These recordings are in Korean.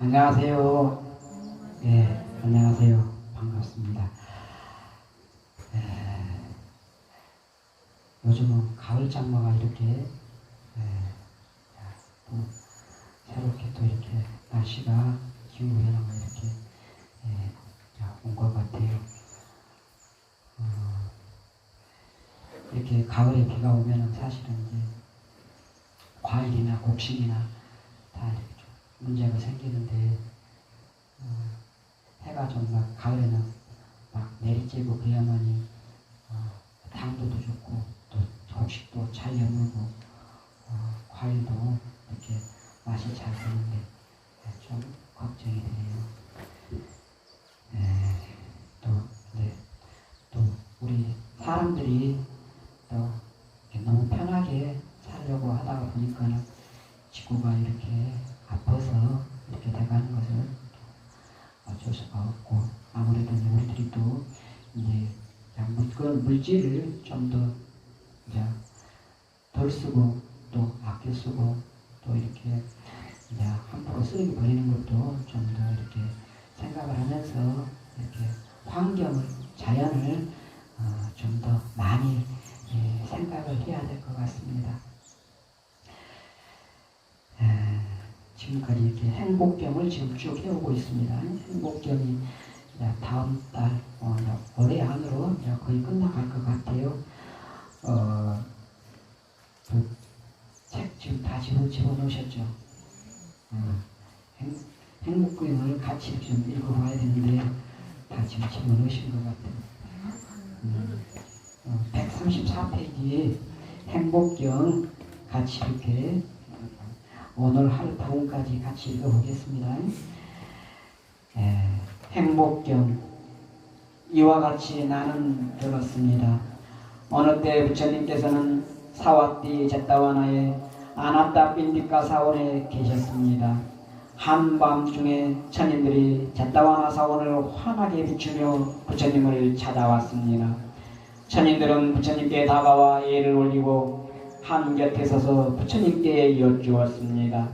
안녕하세요. 네, 안녕하세요. 반갑습니다. 요즘은 가을 장마가 이렇게 또 새롭게 또 이렇게 날씨가 기후 변화가 이렇게 온 것 같아요. 이렇게 가을에 비가 오면은 사실은 이제 과일이나 곡식이나 다 이렇게 좀 문제가 생기는데 해가 좀 막 가을에는 막 내리쬐고 그래야만이 당도도 좋고 또 곡식도 잘 여물고 과일도 이렇게 맛이 잘 드는데 좀 걱정이 되네요. 또 우리 사람들이 또 너무 편하게 살려고 하다가 보니까는 지구가 이렇게 아파서 이렇게 돼가는 것을 어쩔 수가 없고, 아무래도 우리들이 또 이제 물질을 좀 더 이제 덜 쓰고 또 아껴 쓰고 또 이렇게 이제 함부로 쓰레기 버리는 것도 좀 더 이렇게 생각을 하면서 이렇게 환경을, 자연을 좀 더 많이 생각을 해야 될 것 같습니다. 지금까지 이렇게 행복경을 지금 쭉 해오고 있습니다. 행복경이 다음 달, 올해 안으로 거의 끝나갈 것 같아요. 그 책 지금 다 집어넣으셨죠? 행복경을 같이 좀 읽어봐야 되는데 다 지금 집어넣으신 것 같아요. 134페이지에 행복경 같이 이렇게 오늘 하루 부분까지 같이 읽어보겠습니다. 행복경. 이와 같이 나는 들었습니다. 어느 때 부처님께서는 사와띠 제타와나의 아나타 핀디카 사원에 계셨습니다. 한밤중에 천인들이 제타와나 사원을 환하게 비추며 부처님을 찾아왔습니다. 천인들은 부처님께 다가와 예를 올리고 한 곁에 서서 부처님께 여쭈었습니다.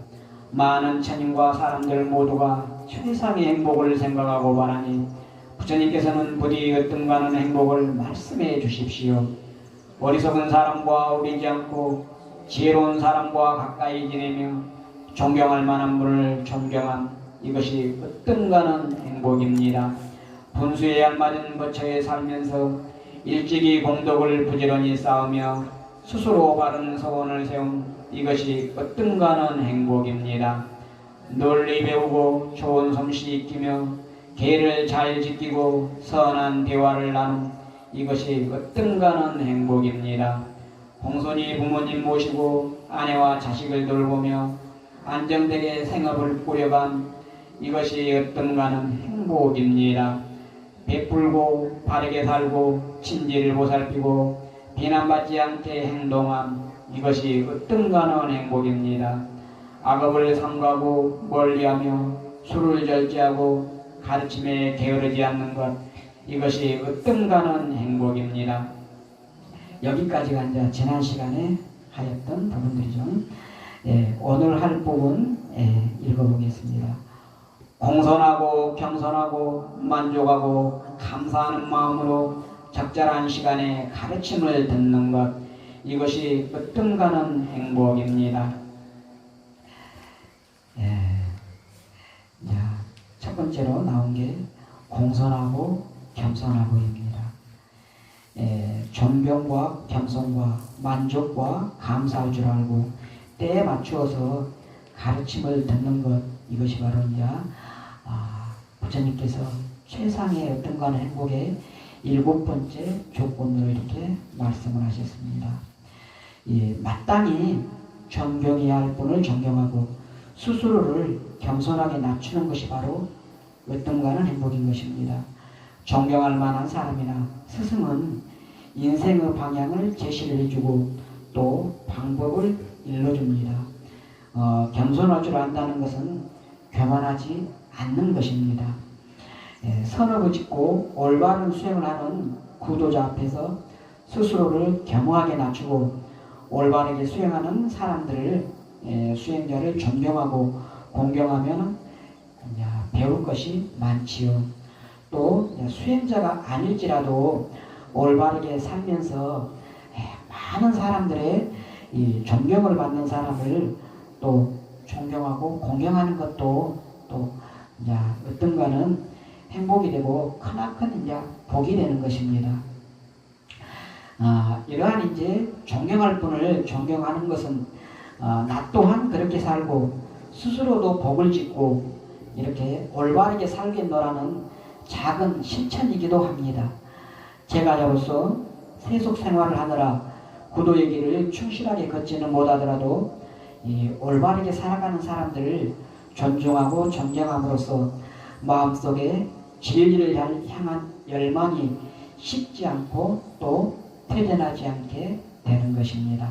많은 천인과 사람들 모두가 최상의 행복을 생각하고 바라니 부처님께서는 부디 어떤가는 행복을 말씀해 주십시오. 어리석은 사람과 어리지 않고 지혜로운 사람과 가까이 지내며 존경할 만한 분을 존경함, 이것이 어떤가는 행복입니다. 분수에 알맞은 거처에 살면서 일찍이 공덕을 부지런히 쌓으며 스스로 바른 소원을 세움, 이것이 어떤가는 행복입니다. 널리 배우고 좋은 솜씨 익히며 계를 잘 지키고 선한 대화를 나눔, 이것이 어떤가는 행복입니다. 공손히 부모님 모시고 아내와 자식을 돌보며 안정되게 생업을 꾸려간, 이것이 어떤가는 행복입니다. 베풀고 바르게 살고 친지를 보살피고 비난받지 않게 행동함, 이것이 어떤가는 행복입니다. 악업을 삼가고 멀리하며 술을 절제하고 가르침에 게으르지 않는 것, 이것이 어떤가는 행복입니다. 여기까지가 이제 지난 시간에 하였던 부분들이죠. 오늘 할 부분 읽어보겠습니다. 공손하고 겸손하고 만족하고 감사하는 마음으로 적절한 시간에 가르침을 듣는 것, 이것이 어떤가는 행복입니다. 첫 번째로 나온 게 공손하고 겸손하고입니다. 존경과 겸손과 만족과 감사할 줄 알고 때에 맞추어서 가르침을 듣는 것, 이것이 바로 이제 부처님께서 최상의 어떤가는 행복의 7번째 조건으로 이렇게 말씀을 하셨습니다. 마땅히 존경해야 할 분을 존경하고 스스로를 겸손하게 낮추는 것이 바로 어떤가는 행복인 것입니다. 존경할 만한 사람이나 스승은 인생의 방향을 제시를 해주고 또 방법을 일러줍니다. 겸손할 줄 안다는 것은 교만하지 않는 것입니다. 선업을 짓고 올바른 수행을 하는 구도자 앞에서 스스로를 겸허하게 낮추고 올바르게 수행하는 사람들을 수행자를 존경하고 공경하면 이제 배울 것이 많지요. 또 수행자가 아닐지라도 올바르게 살면서 많은 사람들의 이 존경을 받는 사람을 또 존경하고 공경하는 것도 또 이제 어떤 거는 행복이 되고 크나큰 이제 복이 되는 것입니다. 이러한 이제 존경할 분을 존경하는 것은 나 또한 그렇게 살고 스스로도 복을 짓고 이렇게 올바르게 살겠노라는 작은 실천이기도 합니다. 제가로서 세속 생활을 하느라 구도의 길을 충실하게 걷지는 못하더라도 이 올바르게 살아가는 사람들을 존중하고 존경함으로써 마음속에 진리를 향한 열망이 식지 않고 또 퇴전하지 않게 되는 것입니다.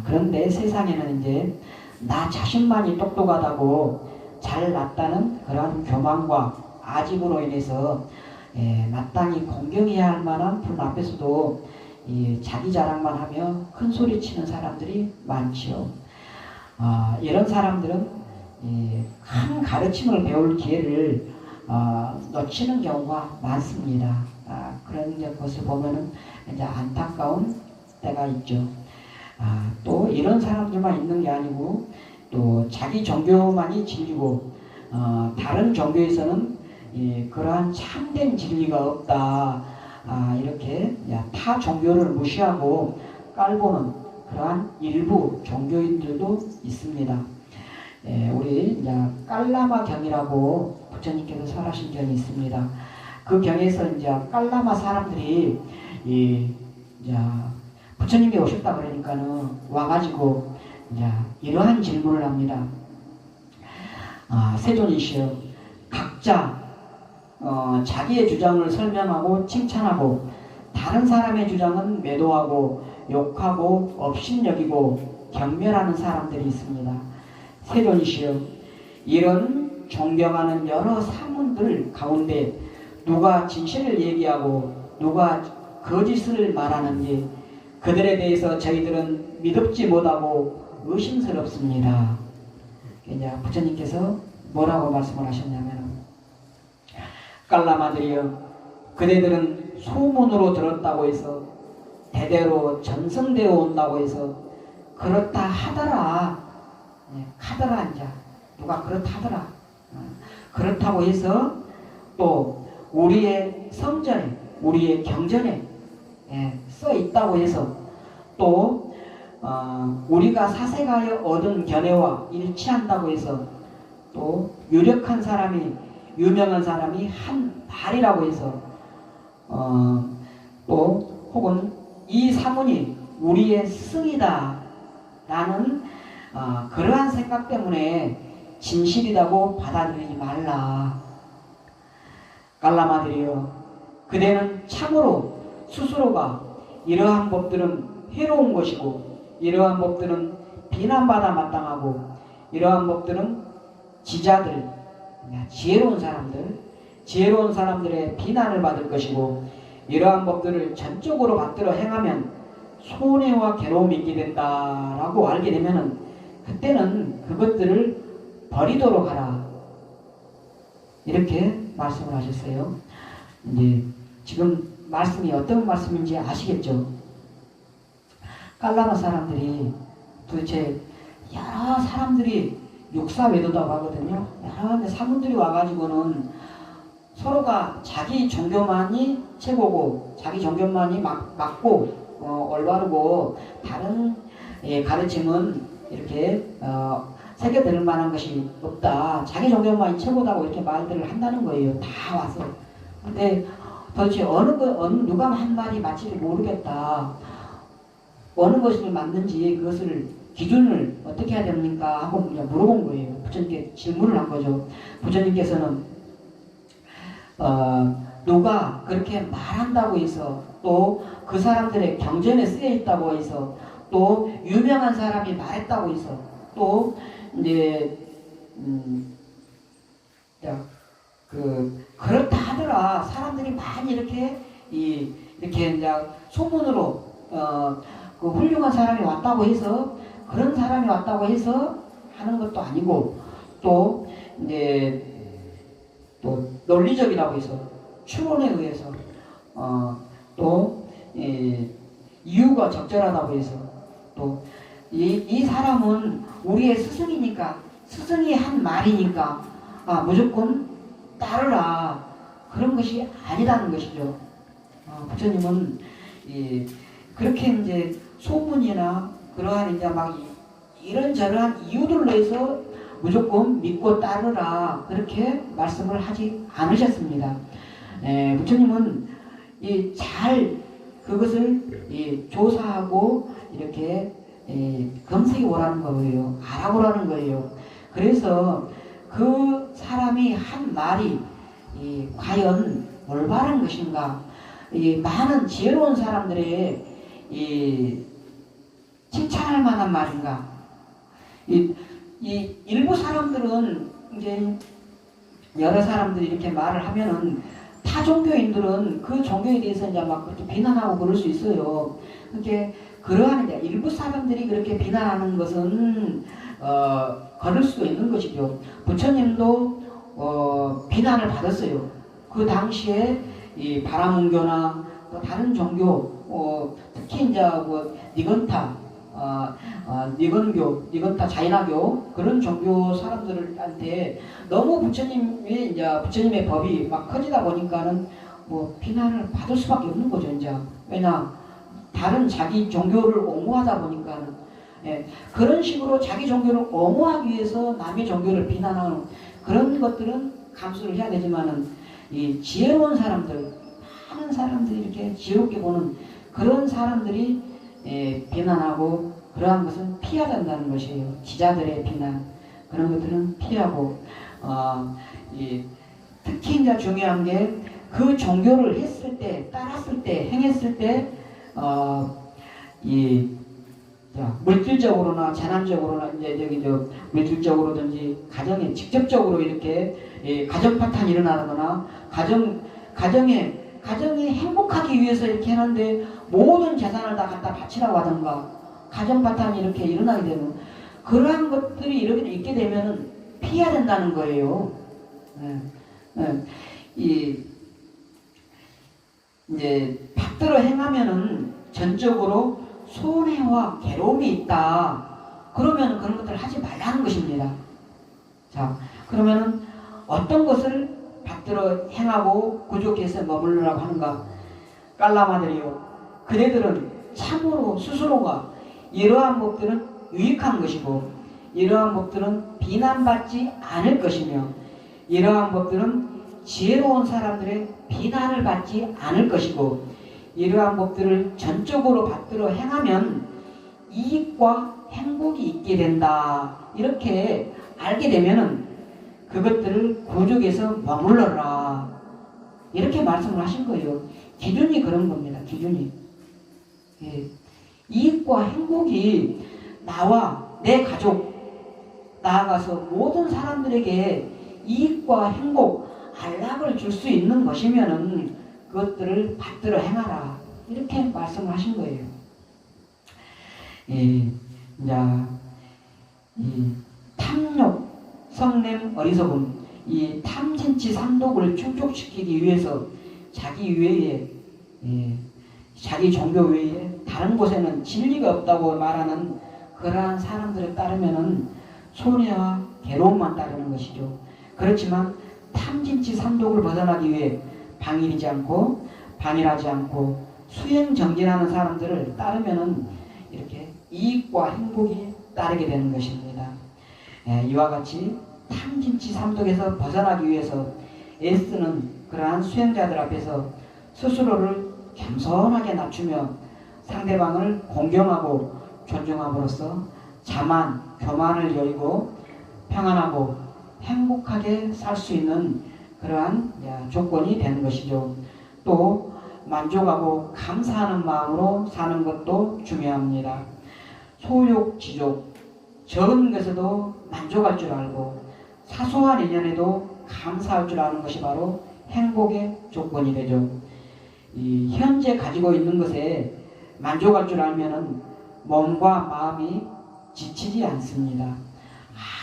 그런데 세상에는 이제 나 자신만이 똑똑하다고 잘났다는 그러한 교만과 아집으로 인해서 마땅히 공경해야 할 만한 분 앞에서도 자기 자랑만 하며 큰 소리 치는 사람들이 많지요. 이런 사람들은 큰 가르침을 배울 기회를 놓치는 경우가 많습니다. 그런 것을 보면은 이제 안타까운 때가 있죠. 또 이런 사람들만 있는 게 아니고 또 자기 종교만이 진리고 다른 종교에서는 그러한 참된 진리가 없다. 이렇게 타 종교를 무시하고 깔보는 그러한 일부 종교인들도 있습니다. 우리 이제 깔라마 경이라고 부처님께서 설하신 경이 있습니다. 그 경에서 이제 깔라마 사람들이 이제 부처님이 오셨다 그러니까는 와가지고 이제 이러한 질문을 합니다. 세존이시여, 각자 자기의 주장을 설명하고 칭찬하고 다른 사람의 주장은 매도하고 욕하고 업신여기고 경멸하는 사람들이 있습니다. 세존이시여, 이런 존경하는 여러 사문들 가운데 누가 진실을 얘기하고 누가 거짓을 말하는지 그들에 대해서 저희들은 믿지 못하고 의심스럽습니다. 이제 부처님께서 뭐라고 말씀을 하셨냐면, 깔라마들이여, 그대들은 소문으로 들었다고 해서 대대로 전승되어 온다고 해서 그렇다 하더라. 하더라. 이제 누가 그렇다 하더라. 그렇다고 해서 또 우리의 성전에 우리의 경전에 써 있다고 해서 또 우리가 사색하여 얻은 견해와 일치한다고 해서 또 유력한 사람이 유명한 사람이 한 말이라고 해서 또 혹은 이 사문이 우리의 승이다 라는 그러한 생각 때문에 진실이라고 받아들이지 말라. 깔라마들이여, 그대는 참으로 스스로가 이러한 법들은 해로운 것이고 이러한 법들은 비난받아 마땅하고 이러한 법들은 지자들, 지혜로운 사람들의 비난을 받을 것이고 이러한 법들을 전적으로 받들어 행하면 손해와 괴로움이 있게 된다라고 알게 되면은 그때는 그것들을 버리도록 하라. 이렇게 말씀을 하셨어요. 이제 지금 말씀이 어떤 말씀인지 아시겠죠? 깔라마 사람들이 도대체 여러 사람들이 육사외도다고 하거든요. 여러 사람들이 와가지고는 서로가 자기 종교만이 최고고 자기 종교만이 맞고 올바르고 다른 가르침은 이렇게 새겨들 만한 것이 없다. 자기 종교만이 최고다고 이렇게 말들을 한다는 거예요. 다 와서. 근데 도대체 누가 한 말이 맞지를 모르겠다. 어느 것이 맞는지 그것을 기준을 어떻게 해야 됩니까? 하고 물어본 거예요. 부처님께 질문을 한 거죠. 부처님께서는 누가 그렇게 말한다고 해서 또 그 사람들의 경전에 쓰여 있다고 해서 또 유명한 사람이 말했다고 해서 또 이제 그렇다 하더라. 사람들이 많이 이렇게 이제 소문으로 그 훌륭한 사람이 왔다고 해서 그런 사람이 왔다고 해서 하는 것도 아니고 또 이제 또 논리적이라고 해서 추론에 의해서 또 이유가 적절하다고 해서 또 이 사람은 우리의 스승이니까 스승이 한 말이니까 무조건 따르라 그런 것이 아니라는 것이죠. 부처님은 그렇게 이제 소문이나 그러한 이제 막 이런저런 이유들로 해서 무조건 믿고 따르라 그렇게 말씀을 하지 않으셨습니다. 부처님은 잘 그것을 조사하고 이렇게 검색해 오라는 거예요. 알아보라는 거예요. 그래서 그 사람이 한 말이 과연 올바른 것인가, 많은 지혜로운 사람들의 칭찬할 만한 말인가. 일부 사람들은 이제 여러 사람들이 이렇게 말을 하면은 타 종교인들은 그 종교에 대해서 이제 막 그렇게 비난하고 그럴 수 있어요. 그게 그러한 이제 일부 사람들이 그렇게 비난하는 것은 거를 수도 있는 것이죠. 부처님도 비난을 받았어요. 그 당시에 이 바라문교나 또 다른 종교, 특히 이제 뭐 니건타, 니건타 자이나교 그런 종교 사람들한테 너무 부처님의 법이 막 커지다 보니까는 뭐 비난을 받을 수밖에 없는 거죠. 이제 왜냐 다른 자기 종교를 옹호하다 보니까는 그런 식으로 자기 종교를 옹호하기 위해서 남의 종교를 비난하는 그런 것들은 감수를 해야 되지만은 이 지혜로운 사람들, 많은 사람들이 이렇게 지혜롭게 보는 그런 사람들이 비난하고 그러한 것은 피해야 된다는 것이에요. 지자들의 비난 그런 것들은 피하고 특히 이제 중요한 게 그 종교를 했을 때, 따랐을 때, 행했을 때 물질적으로나 재난적으로나 이제 물질적으로든지 가정에 직접적으로 이렇게 가정 파탄이 일어나거나 가정에 행복하기 위해서 이렇게 하는데 모든 재산을 다 갖다 바치라고 하던가 가정 파탄이 이렇게 일어나게 되면 그러한 것들이 이렇게 있게 되면은 피해야 된다는 거예요. 이제 받들어 행하면은 전적으로 손해와 괴로움이 있다. 그러면 그런 것들을 하지 말라는 것입니다. 자, 그러면은 어떤 것을 받들어 행하고 구족해서 머물러라고 하는가? 깔라마들이요. 그대들은 참으로 스스로가 이러한 법들은 유익한 것이고 이러한 법들은 비난받지 않을 것이며 이러한 법들은 지혜로운 사람들의 비난을 받지 않을 것이고 이러한 법들을 전적으로 받들어 행하면 이익과 행복이 있게 된다. 이렇게 알게 되면은 그것들을 구족에서 머물러라. 이렇게 말씀을 하신 거예요. 기준이 그런 겁니다. 기준이. 이익과 행복이 나와 내 가족 나아가서 모든 사람들에게 이익과 행복, 안락을 줄 수 있는 것이면은 그것들을 받들어 행하라. 이렇게 말씀을 하신 거예요. 이 탐욕, 성냄, 어리석음, 이 탐진치 삼독을 충족시키기 위해서 자기 외에, 자기 종교 외에 다른 곳에는 진리가 없다고 말하는 그러한 사람들에 따르면은 손해와 괴로움만 따르는 것이죠. 그렇지만 탐진치 삼독을 벗어나기 위해 방일하지 않고 수행정진하는 사람들을 따르면은 이렇게 이익과 행복이 따르게 되는 것입니다. 이와 같이 탐진치 삼독에서 벗어나기 위해서 애쓰는 그러한 수행자들 앞에서 스스로를 겸손하게 낮추며 상대방을 공경하고 존중함으로써 자만, 교만을 여의고 평안하고 행복하게 살 수 있는 그러한 조건이 되는 것이죠. 또 만족하고 감사하는 마음으로 사는 것도 중요합니다. 소욕, 지족, 적은 것에도 만족할 줄 알고 사소한 인연에도 감사할 줄 아는 것이 바로 행복의 조건이 되죠. 이 현재 가지고 있는 것에 만족할 줄 알면은 몸과 마음이 지치지 않습니다.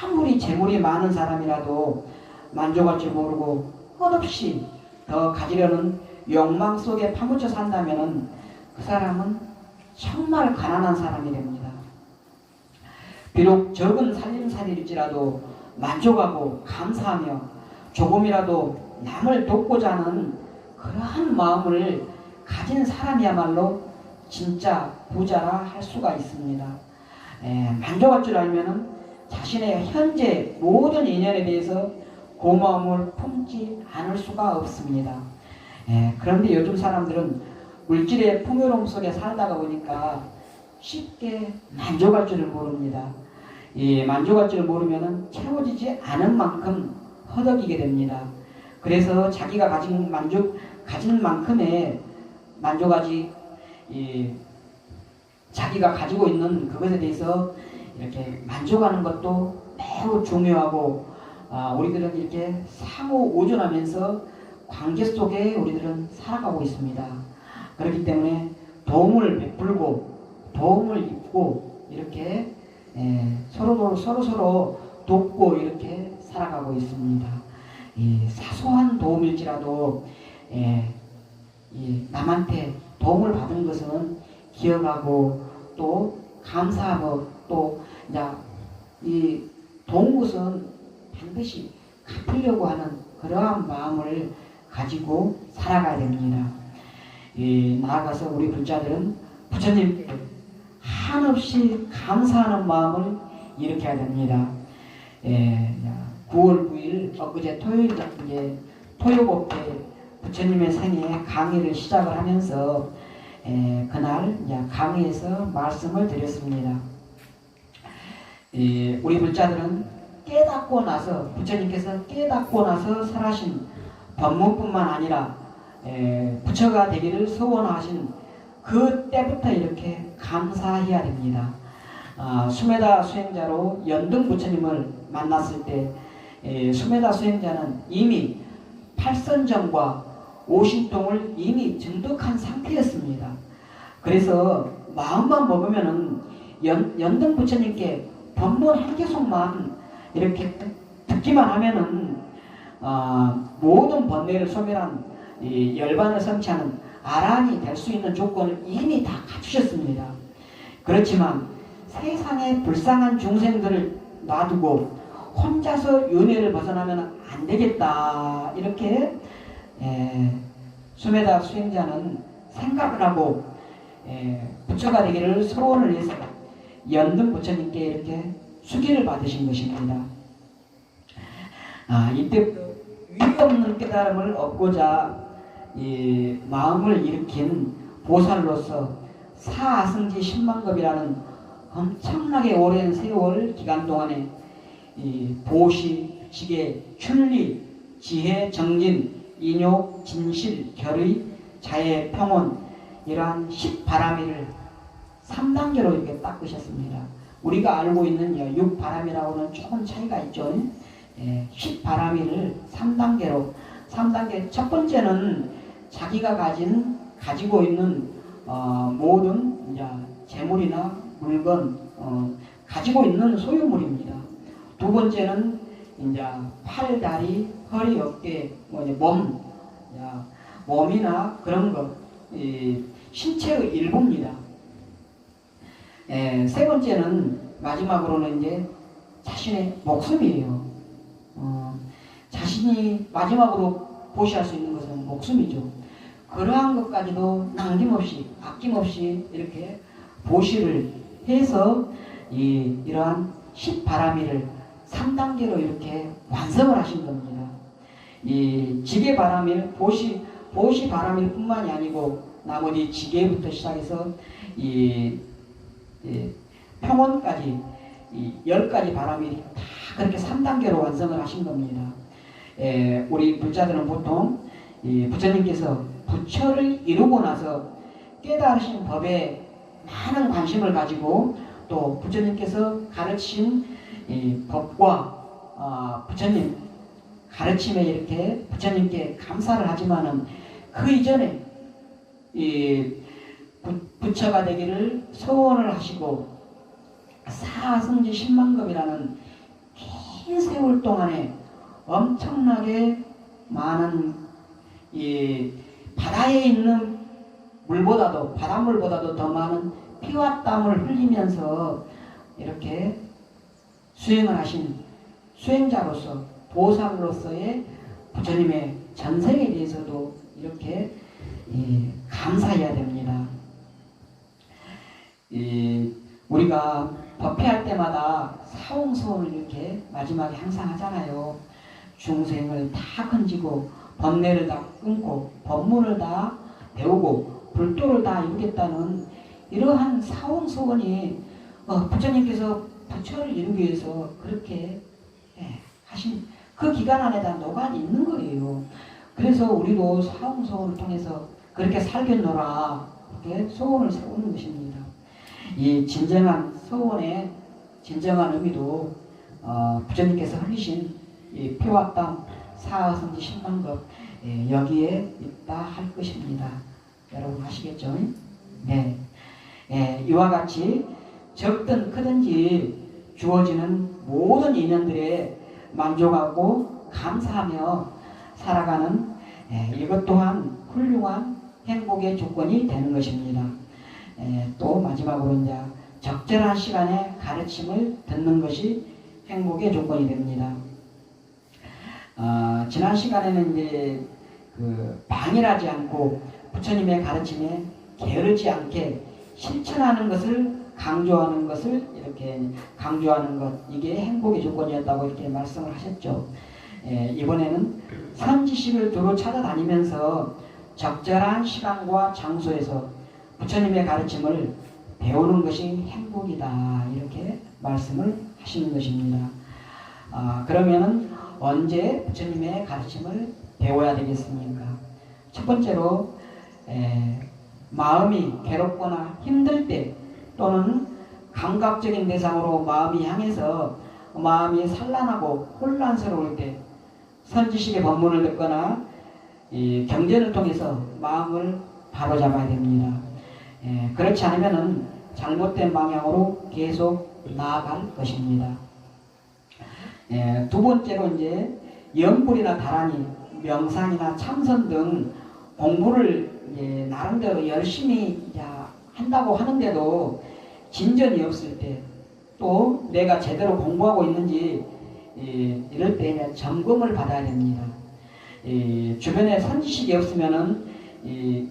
아무리 재물이 많은 사람이라도 만족할 줄 모르고 끝없이 더 가지려는 욕망 속에 파묻혀 산다면 그 사람은 정말 가난한 사람이 됩니다. 비록 적은 살림살이일지라도 만족하고 감사하며 조금이라도 남을 돕고자 하는 그러한 마음을 가진 사람이야말로 진짜 부자라 할 수가 있습니다. 만족할 줄 알면 자신의 현재 모든 인연에 대해서 고마움을 품지 않을 수가 없습니다. 그런데 요즘 사람들은 물질의 풍요로움 속에 살다가 보니까 쉽게 만족할 줄을 모릅니다. 만족할 줄을 모르면 채워지지 않은 만큼 허덕이게 됩니다. 그래서 자기가 가진 만큼의 만족하지, 자기가 가지고 있는 그것에 대해서 이렇게 만족하는 것도 매우 중요하고, 우리들은 이렇게 상호 오존하면서 관계 속에 우리들은 살아가고 있습니다. 그렇기 때문에 도움을 베풀고 도움을 입고 이렇게 서로 돕고 이렇게 살아가고 있습니다. 이 사소한 도움일지라도 남한테 도움을 받은 것은 기억하고 또 감사하고 또 이 도운 것은 반드시 갚으려고 하는 그러한 마음을 가지고 살아가야 됩니다. 나아가서 우리 불자들은 부처님께 한없이 감사하는 마음을 일으켜야 됩니다. 9월 9일 엊그제 토요일 토요법회 부처님의 생애 강의를 시작을 하면서 그날 강의에서 말씀을 드렸습니다. 우리 불자들은 깨닫고 나서 부처님께서 깨닫고 나서 설하신 법문뿐만 아니라 부처가 되기를 소원하신 그때부터 이렇게 감사해야 됩니다. 수메다 수행자로 연등 부처님을 만났을 때 수메다 수행자는 이미 팔선정과 오신통을 이미 증득한 상태였습니다. 그래서 마음만 먹으면은 연등 부처님께 법문 한 개속만 이렇게 듣기만 하면은 모든 번뇌를 소멸한 열반을 성취하는 아란이 될 수 있는 조건을 이미 다 갖추셨습니다. 그렇지만 세상에 불쌍한 중생들을 놔두고 혼자서 윤회를 벗어나면 안 되겠다, 이렇게 수메다 수행자는 생각을 하고 부처가 되기를 소원을 해서 연등 부처님께 이렇게 수기를 받으신 것입니다. 이때부터 위기 없는 깨달음을 얻고자 마음을 일으킨 보살로서 사아승지 10만급이라는 엄청나게 오랜 세월 기간 동안에 보시, 지계, 춘리, 지혜, 정진, 인욕, 진실, 결의, 자애, 평온, 이러한 10바라미를 3단계로 이렇게 닦으셨습니다. 우리가 알고 있는 6바라미라고는 조금 차이가 있죠. 10바라미를 3단계, 첫 번째는 자기가 가지고 있는 모든 재물이나 물건, 가지고 있는 소유물입니다. 두 번째는 팔, 다리, 허리, 어깨, 몸이나 그런 것, 신체의 일부입니다. 세 번째는 마지막으로는 자신의 목숨이에요. 자신이 마지막으로 보시할 수 있는 것은 목숨이죠. 그러한 것까지도 남김없이 아낌없이 이렇게 보시를 해서 이러한 10바라미를 3단계로 이렇게 완성을 하신 겁니다. 이 지계바라밀, 보시바라밀 뿐만이 아니고 나머지 지계부터 시작해서 평온까지 10가지 바라밀이 다 그렇게 3단계로 완성을 하신 겁니다. 우리 불자들은 보통 부처님께서 부처를 이루고 나서 깨달으신 법에 많은 관심을 가지고 또 부처님께서 가르친 법과 부처님 가르침에 이렇게 부처님께 감사를 하지만은 그 이전에 부처가 되기를 소원을 하시고 사승지 10만급이라는 긴 세월 동안에 엄청나게 많은 이 바다에 있는 물보다도 바닷물보다도 더 많은 피와 땀을 흘리면서 이렇게 수행을 하신 수행자로서 보살로서의 부처님의 전생에 대해서도 이렇게 감사해야 됩니다. 우리가 법회할 때마다 사홍소원을 이렇게 마지막에 항상 하잖아요. 중생을 다 건지고 번뇌를 다 끊고 법문을 다 배우고 불도를 다 이루겠다는 이러한 사홍소원이 부처님께서 부처를 이루기 위해서 그렇게 하신 그 기간 안에다 녹아 있는 거예요. 그래서 우리도 사홍소원을 통해서 그렇게 살겠노라 이렇게 소원을 세우는 것입니다. 이 진정한 소원의 진정한 의미도 부처님께서 흘리신 이 피와 땀 사하성지 10만급 여기에 있다 할 것입니다. 여러분 아시겠죠? 네. 이와 같이 적든 크든지 주어지는 모든 인연들에 만족하고 감사하며 살아가는 이것 또한 훌륭한 행복의 조건이 되는 것입니다. 또 마지막으로 이제 적절한 시간에 가르침을 듣는 것이 행복의 조건이 됩니다. 지난 시간에는 이제 방일하지 않고 부처님의 가르침에 게으르지 않게 실천하는 것을 강조하는 것을 이렇게 강조하는 것 이게 행복의 조건이었다고 이렇게 말씀을 하셨죠. 이번에는 선지식을 두루 찾아다니면서 적절한 시간과 장소에서 부처님의 가르침을 배우는 것이 행복이다 이렇게 말씀을 하시는 것입니다. 그러면은 언제 부처님의 가르침을 배워야 되겠습니까? 첫 번째로 마음이 괴롭거나 힘들 때 또는 감각적인 대상으로 마음이 향해서 마음이 산란하고 혼란스러울 때 선지식의 법문을 듣거나 이 경전을 통해서 마음을 바로잡아야 됩니다. 그렇지 않으면은 잘못된 방향으로 계속 나아갈 것입니다. 두 번째로 이제 연불이나 다란이, 명상이나 참선 등 공부를 나름대로 열심히 한다고 하는데도 진전이 없을 때, 또 내가 제대로 공부하고 있는지 이럴 때 점검을 받아야 됩니다. 주변에 선지식이 없으면은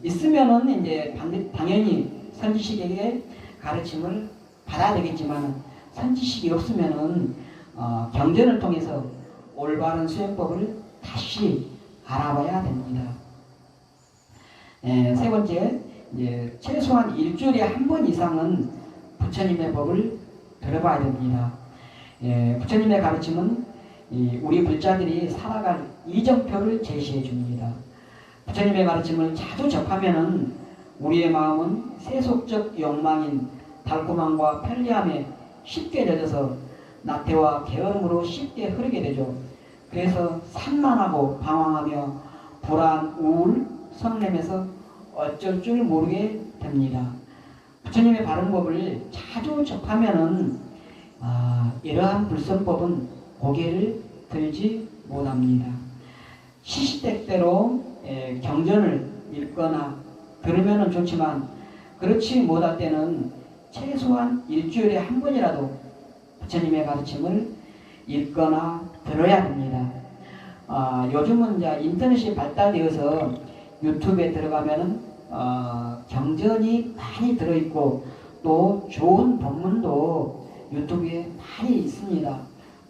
있으면은 이제 당연히 선지식에게 가르침을 받아야 되겠지만 선지식이 없으면은 경전을 통해서 올바른 수행법을 다시 알아봐야 됩니다. 세 번째, 최소한 일주일에 한 번 이상은 부처님의 법을 들어봐야 됩니다. 부처님의 가르침은 우리 불자들이 살아갈 이정표를 제시해 줍니다. 부처님의 가르침을 자주 접하면은 우리의 마음은 세속적 욕망인 달콤함과 편리함에 쉽게 젖어서 나태와 게으름으로 쉽게 흐르게 되죠. 그래서 산만하고 방황하며 불안, 우울, 성냄에서 어쩔 줄 모르게 됩니다. 부처님의 바른 법을 자주 접하면은 이러한 불성법은 고개를 들지 못합니다. 시시때때로 경전을 읽거나 들으면 좋지만 그렇지 못할 때는 최소한 일주일에 한 번이라도 부처님의 가르침을 읽거나 들어야 됩니다. 요즘은 이제 인터넷이 발달되어서 유튜브에 들어가면은 경전이 많이 들어있고 또 좋은 법문도 유튜브에 많이 있습니다.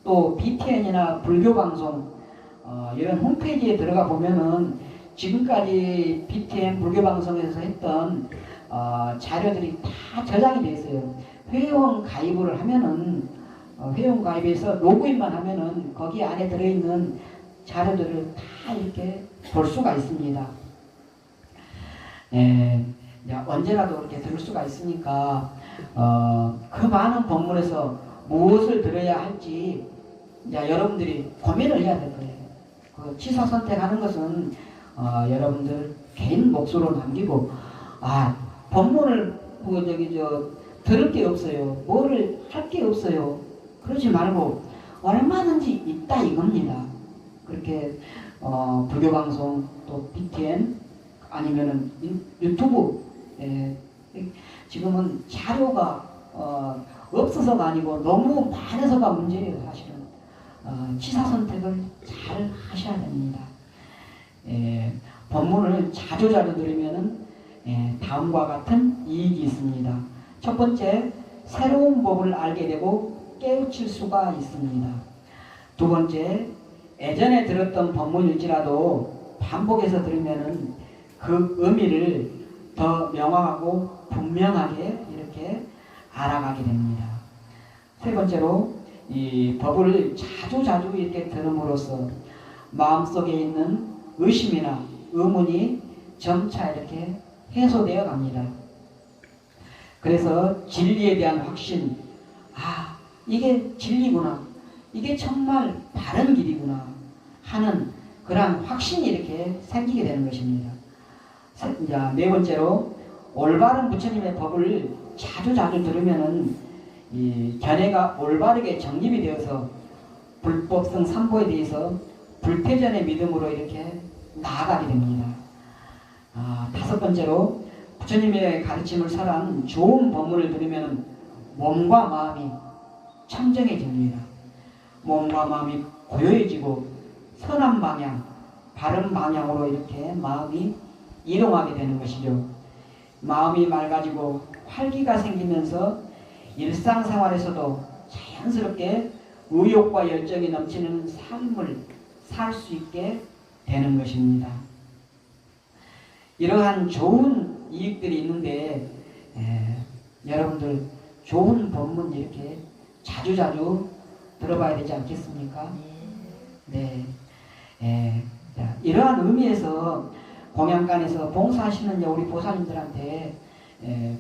또 BTN이나 불교방송 이런 홈페이지에 들어가 보면은 지금까지 BTN 불교방송에서 했던 자료들이 다 저장이 되어 있어요. 회원 가입을 하면은 회원 가입해서 로그인만 하면은 거기 안에 들어있는 자료들을 다 이렇게 볼 수가 있습니다. 언제라도 이렇게 들을 수가 있으니까 그 많은 법문에서 무엇을 들어야 할지 여러분들이 고민을 해야 될 거예요. 그 취사 선택하는 것은 여러분들 개인 몫으로 남기고 법문을 들을 게 없어요. 뭐를 할 게 없어요. 그러지 말고 얼마든지 있다 이겁니다. 그렇게 불교 방송 또 BTN 아니면은 유튜브 지금은 자료가 없어서가 아니고 너무 많아서가 문제예요. 사실은 취사 선택을 잘 하셔야 됩니다. 법문을 자주 들으면은 다음과 같은 이익이 있습니다. 첫 번째, 새로운 법을 알게 되고 깨우칠 수가 있습니다. 두 번째, 예전에 들었던 법문일지라도 반복해서 들으면은 그 의미를 더 명확하고 분명하게 이렇게 알아가게 됩니다. 세 번째로 이 법을 자주 이렇게 들음으로써 마음속에 있는 의심이나 의문이 점차 이렇게 해소되어 갑니다. 그래서 진리에 대한 확신, 이게 진리구나, 이게 정말 바른 길이구나 하는 그러한 확신이 이렇게 생기게 되는 것입니다. 네 번째로 올바른 부처님의 법을 자주 들으면은 이 견해가 올바르게 정립이 되어서 불법성 삼보에 대해서 불태전의 믿음으로 이렇게 나아가게 됩니다. 다섯 번째로 부처님의 가르침을 살아온 좋은 법문을 들으면 몸과 마음이 청정해집니다. 몸과 마음이 고요해지고 선한 방향, 바른 방향으로 이렇게 마음이 이동하게 되는 것이죠. 마음이 맑아지고 활기가 생기면서 일상생활에서도 자연스럽게 의욕과 열정이 넘치는 삶을 살 수 있게 되는 것입니다. 이러한 좋은 이익들이 있는데 여러분들 좋은 법문 이렇게 자주 들어봐야 되지 않겠습니까? 네. 이러한 의미에서 공양간에서 봉사하시는 우리 보살님들한테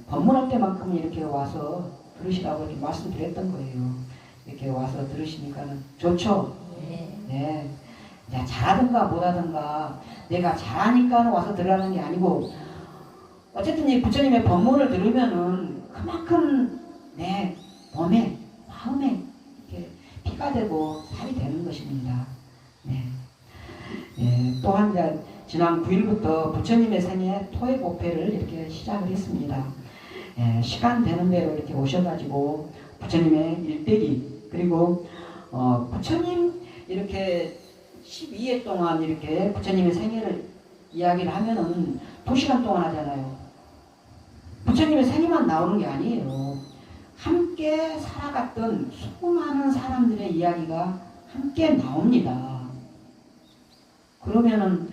법문할 때만큼 이렇게 와서 들으시라고 이렇게 말씀드렸던 거예요. 이렇게 와서 들으시니까는 좋죠? 네. 잘하든가 못하든가 내가 잘하니까 와서 들으라는 게 아니고 어쨌든 이 부처님의 법문을 들으면은 그만큼 내 몸에 마음에 이렇게 피가 되고 살이 되는 것입니다. 네. 또한 지난 9일부터 부처님의 생애 토해 법회를 이렇게 시작을 했습니다. 시간 되는 대로 이렇게 오셔가지고 부처님의 일대기 그리고 부처님 이렇게 12회 동안 이렇게 부처님의 생애를 이야기를 하면은 2시간 동안 하잖아요. 부처님의 생애만 나오는 게 아니에요. 함께 살아갔던 수많은 사람들의 이야기가 함께 나옵니다. 그러면은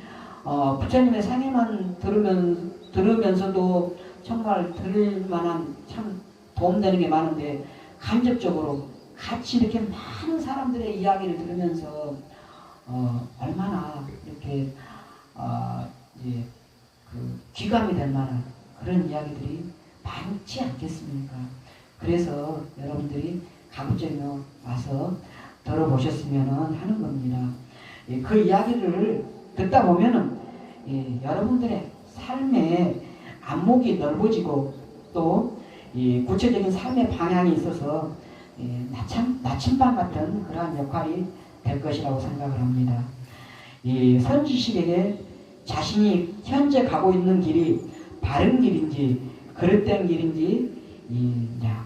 부처님의 생애만 들으면서도 정말 들을 만한 참 도움되는 게 많은데 간접적으로 같이 이렇게 많은 사람들의 이야기를 들으면서 얼마나 이렇게 이제 귀감이 될 만한 그런 이야기들이 많지 않겠습니까? 그래서 여러분들이 가급적이면 와서 들어보셨으면 하는 겁니다. 그 이야기를 듣다 보면은 여러분들의 삶의 안목이 넓어지고 또 구체적인 삶의 방향이 있어서 나침반 같은 그러한 역할이 될 것이라고 생각을 합니다. 이 선지식에게 자신이 현재 가고 있는 길이 바른 길인지 그릇된 길인지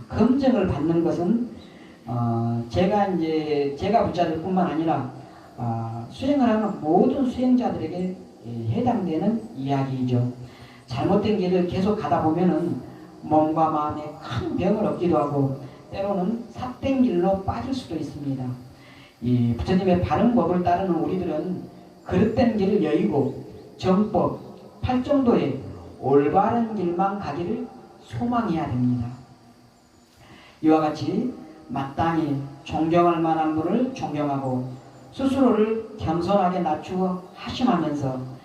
검증을 받는 것은 제가 부자들 뿐만 아니라 수행을 하는 모든 수행자들에게 해당되는 이야기이죠. 잘못된 길을 계속 가다 보면은 몸과 마음에 큰 병을 얻기도 하고 때로는 삿된 길로 빠질 수도 있습니다. 이 부처님의 바른 법을 따르는 우리들은 그릇된 길을 여의고 정법, 팔정도의 올바른 길만 가기를 소망해야 됩니다. 이와 같이 마땅히 존경할 만한 분을 존경하고 스스로를 겸손하게 낮추어 하심하면서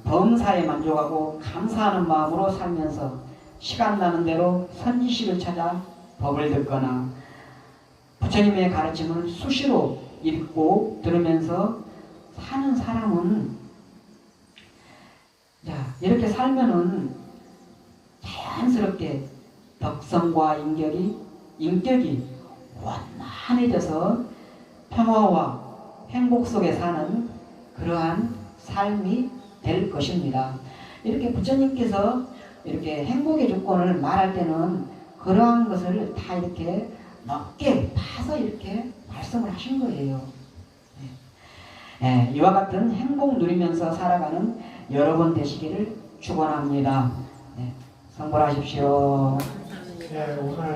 범사에 만족하고 감사하는 마음으로 살면서 시간 나는 대로 선지식을 찾아 법을 듣거나 부처님의 가르침을 수시로 읽고 들으면서 사는 사람은 이렇게 살면은 자연스럽게 덕성과 인격이 완만해져서 평화와 행복 속에 사는 그러한 삶이 될 것입니다. 이렇게 부처님께서 이렇게 행복의 조건을 말할 때는 그러한 것을 다 이렇게 넓게 파서 이렇게 말씀을 하신 거예요. 이와 같은 행복 누리면서 살아가는 여러분 되시기를 축원합니다. 성불하십시오. 네, 오늘